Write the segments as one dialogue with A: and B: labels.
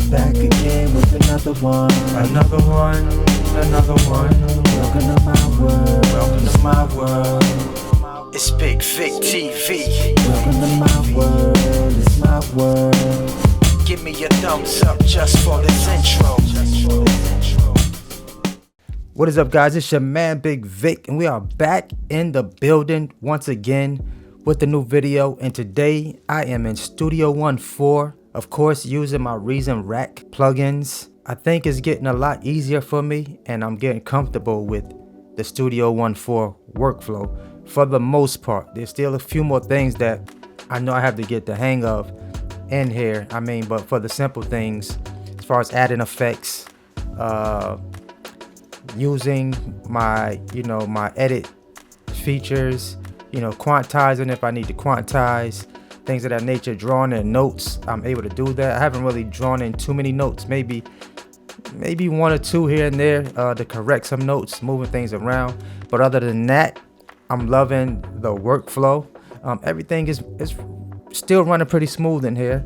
A: Back again with another one.
B: Another one.
A: Welcome to my world.
B: Welcome to my world. It's Bigg Vic TV.
A: Welcome to my world. It's my world.
B: Give me a thumbs up just for this intro. What is up, guys? It's your man Bigg Vic, and we are back in the building once again with a new video. And today I am in Studio 1.4, of course, using my Reason Rack plugins. I think it's getting a lot easier for me, and I'm getting comfortable with the Studio 1.4 workflow for the most part. There's still a few more things that I know I have to get the hang of in here. But for the simple things, as far as adding effects, using my my edit features, quantizing if I need to quantize, things of that nature, drawing in notes, I'm able to do that. I haven't really drawn in too many notes, maybe one or two here and there to correct some notes, moving things around. But other than that, I'm loving the workflow. Everything is still running pretty smooth in here.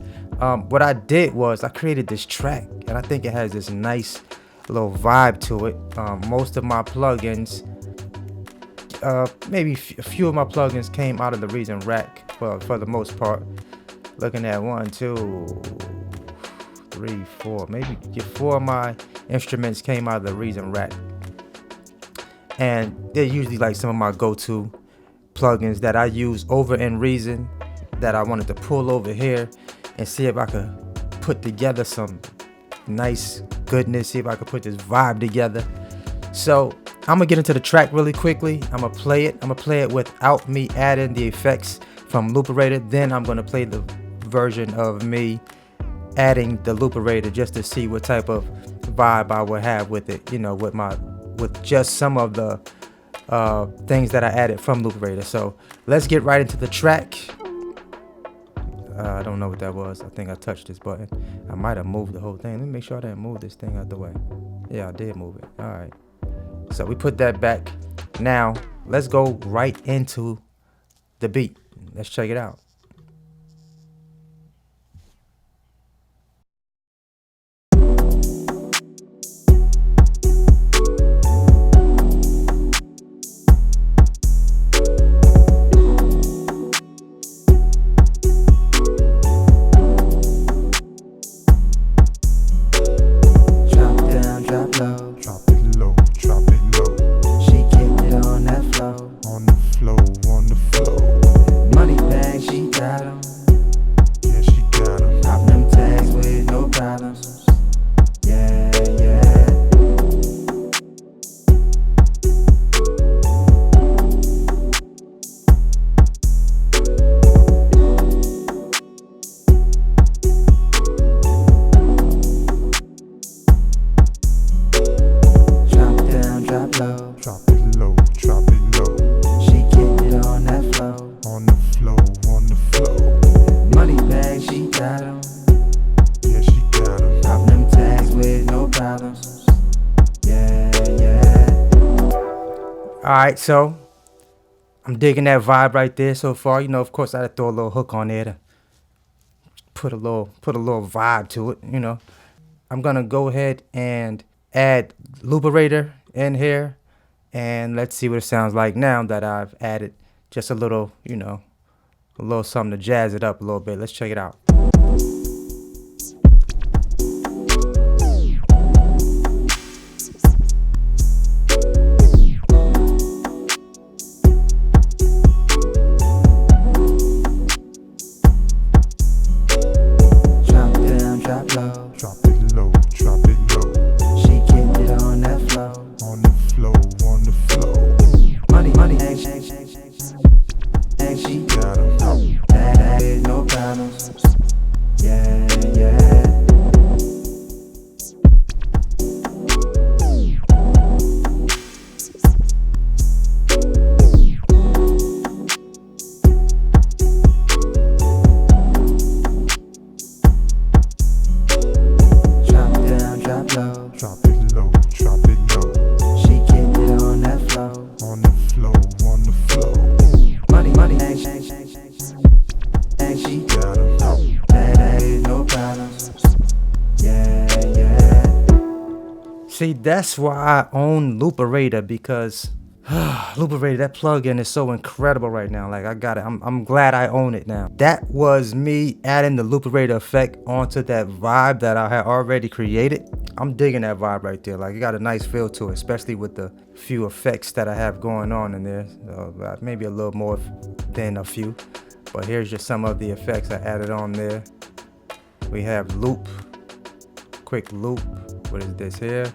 B: What I did was I created this track, and I think it has this nice little vibe to it. Most of my plugins, maybe a few of my plugins came out of the Reason Rack for the most part. Looking at 1, 2, 3, 4, maybe 4 of my instruments came out of the Reason Rack, and they're usually like some of my go-to plugins that I use over in Reason that I wanted to pull over here and see if I could put together some nice goodness, see if I could put this vibe together. So I'm gonna get into the track really quickly. I'm gonna play it without me adding the effects from Looperator. Then I'm gonna play the version of me adding the Looperator just to see what type of vibe I would have with it, with just some of the things that I added from Looperator. So let's get right into the track. I don't know what that was. I think I touched this button. I might have moved the whole thing. Let me make sure I didn't move this thing out the way. Yeah, I did move it. All right. So we put that back. Now let's go right into the beat. Let's check it out. Alright, so I'm digging that vibe right there so far. Of course I had to throw a little hook on there to put a little vibe to it, I'm gonna go ahead and add Looperator in here, and let's see what it sounds like now that I've added just a little, a little something to jazz it up a little bit. Let's check it out. She got 'em. No problems. See, that's why I own Looperator, because Looperator, that plugin is so incredible right now. Like, I got it. I'm glad I own it now. That was me adding the Looperator effect onto that vibe that I had already created. I'm digging that vibe right there. Like, it got a nice feel to it, especially with the few effects that I have going on in there. Maybe a little more than a few. But here's just some of the effects I added on there. We have loop, quick loop. What is this here?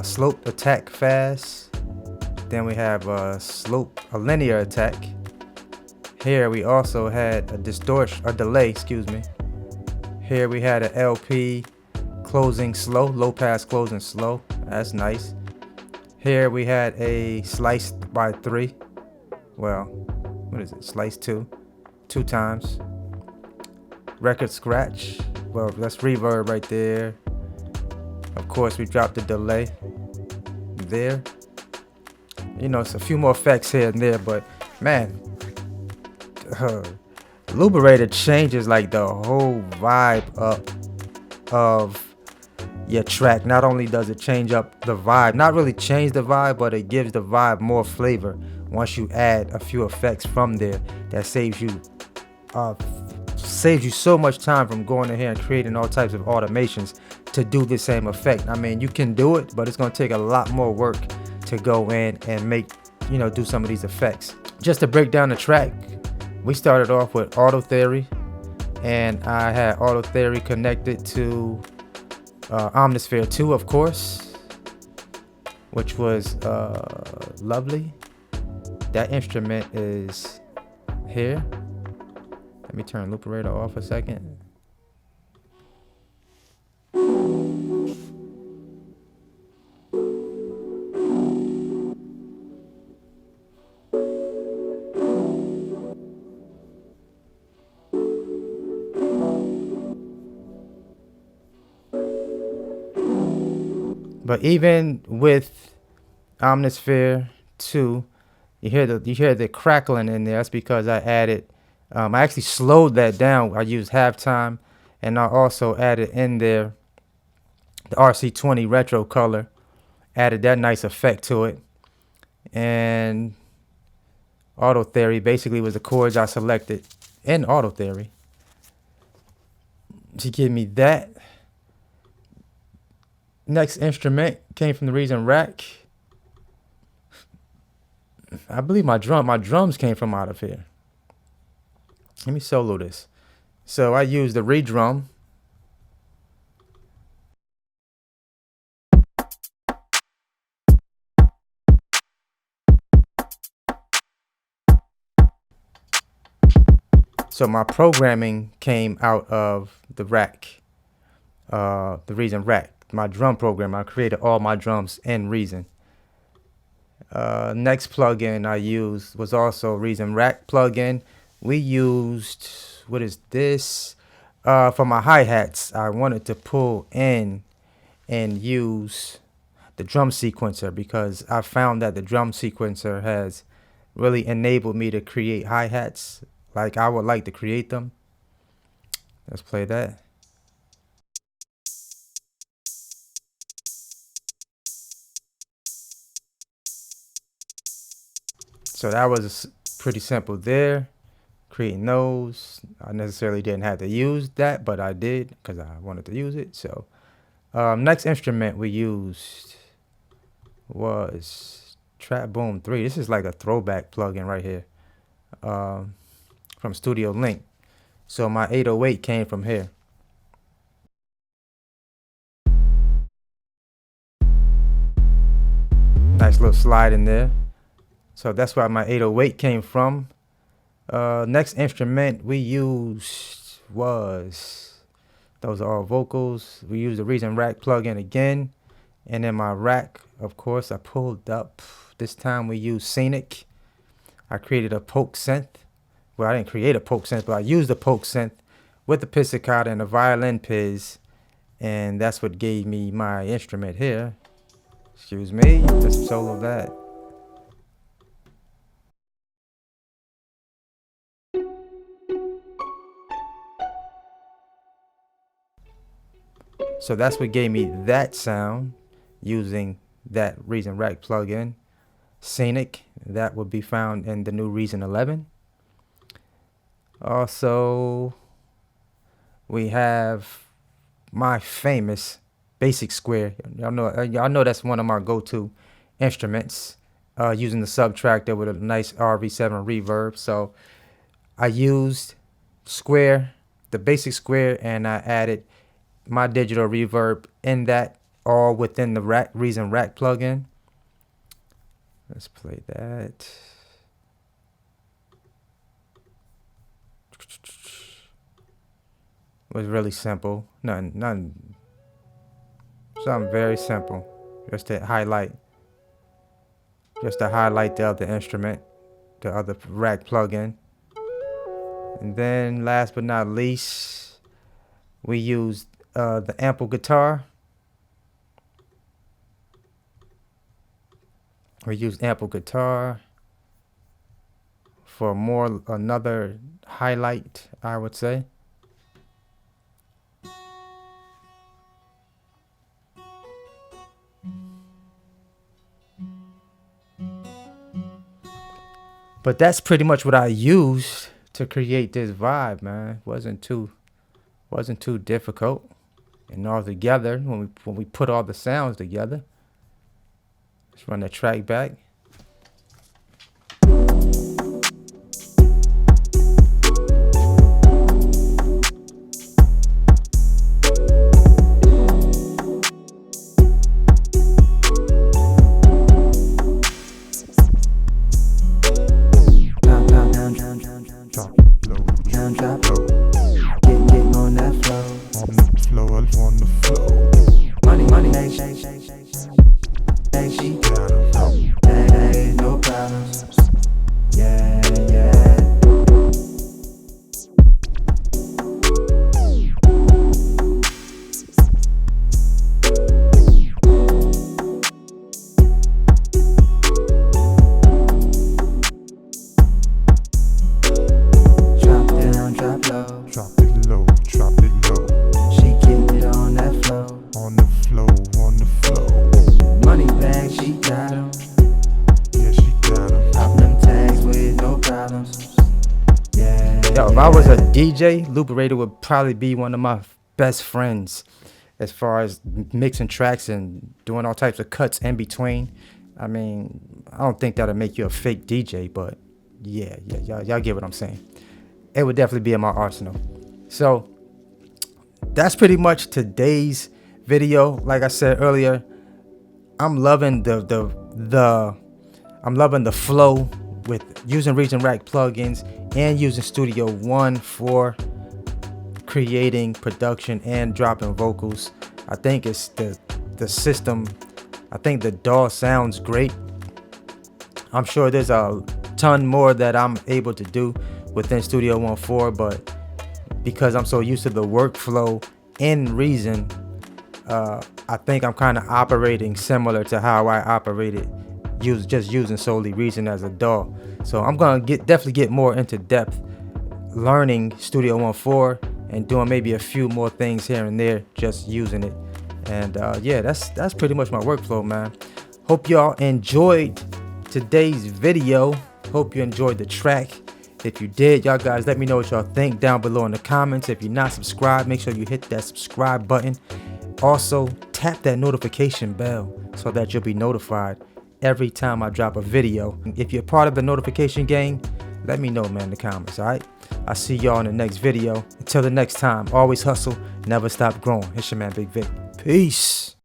B: Slope attack fast. Then we have a linear attack. Here we also had a delay, excuse me. Here we had an LP closing slow, low pass closing slow. That's nice. Here we had a slice by 3. Well, what is it? Slice 2 times. Record scratch. Well, that's reverb right there. Of course, we dropped the delay there. You know, it's a few more effects here and there, but man, Looperator changes like the whole vibe up of your track. Not only does it change up the vibe, not really change the vibe, but it gives the vibe more flavor once you add a few effects from there. That saves you so much time from going in here and creating all types of automations to do the same effect. I mean, you can do it, but it's going to take a lot more work to go in and make, do some of these effects. Just to break down the track, we started off with Auto Theory, and I had Auto Theory connected to Omnisphere 2, of course, which was lovely. That instrument is here. Let me turn Looperator off a second. But even with Omnisphere 2, you hear the crackling in there. That's because I added. I actually slowed that down. I used halftime, and I also added in there the RC20 retro color. Added that nice effect to it. And Auto Theory basically was the chords I selected in Auto Theory to give me that. Next instrument came from the Reason Rack. I believe my drums came from out of here. Let me solo this. So I used the redrum. So my programming came out of the rack, the Reason Rack. My drum program, I created all my drums in Reason. Next plugin I used was also Reason Rack plugin. We used, what is this? For my hi-hats, I wanted to pull in and use the drum sequencer, because I found that the drum sequencer has really enabled me to create hi-hats like I would like to create them. Let's play that. So that was pretty simple there, creating those. I necessarily didn't have to use that, but I did because I wanted to use it. So next instrument we used was Trap Boom 3. This is like a throwback plugin right here from Studio Link. So my 808 came from here. Nice little slide in there. So that's where my 808 came from. Next instrument we used was, those are all vocals. We used the Reason Rack plugin again. And in my rack, of course, I pulled up. This time we used Scenic. I created a polk synth. Well, I didn't create a polk synth, but I used a polk synth with the pizzicato and the violin piz. And that's what gave me my instrument here. Excuse me, just solo that. So that's what gave me that sound using that Reason Rack plugin. Scenic, that would be found in the new Reason 11. Also, we have my famous basic square. Y'all know that's one of my go-to instruments, using the subtractor with a nice RV7 reverb. So I used square, the basic square, and I added my digital reverb in that, all within the Reason Rack plugin. Let's play that. It was really simple. Nothing. Something very simple. Just to highlight the other instrument, the other rack plugin. And then last but not least, we used the ample guitar. We used ample guitar for another highlight, I would say. But that's pretty much what I used to create this vibe, man. Wasn't too difficult. And all together, when we put all the sounds together. Let's run the track back. Yo, if I was a DJ, Looperator would probably be one of my best friends as far as mixing tracks and doing all types of cuts in between. I mean, I don't think that'll make you a fake DJ, but yeah, y'all get what I'm saying. It would definitely be in my arsenal. So that's pretty much today's video. Like I said earlier, I'm loving the flow with using Reason Rack plugins and using Studio One for creating production and dropping vocals. I think it's the system. I think the DAW sounds great. I'm sure there's a ton more that I'm able to do within Studio One 4, but because I'm so used to the workflow in Reason, I think I'm kind of operating similar to how I operated just using solely Reason as a DAW. So I'm gonna definitely get more into depth learning Studio One 4 and doing maybe a few more things here and there, just using it. And yeah, that's pretty much my workflow, man. Hope y'all enjoyed today's video. Hope you enjoyed the track. If you did, y'all guys, let me know what y'all think down below in the comments. If you're not subscribed, make sure you hit that subscribe button. Also, tap that notification bell so that you'll be notified every time I drop a video. If you're part of the notification gang, let me know, man, in the comments, all right? I'll see y'all in the next video. Until the next time, always hustle, never stop growing. It's your man, Bigg Vic. Peace.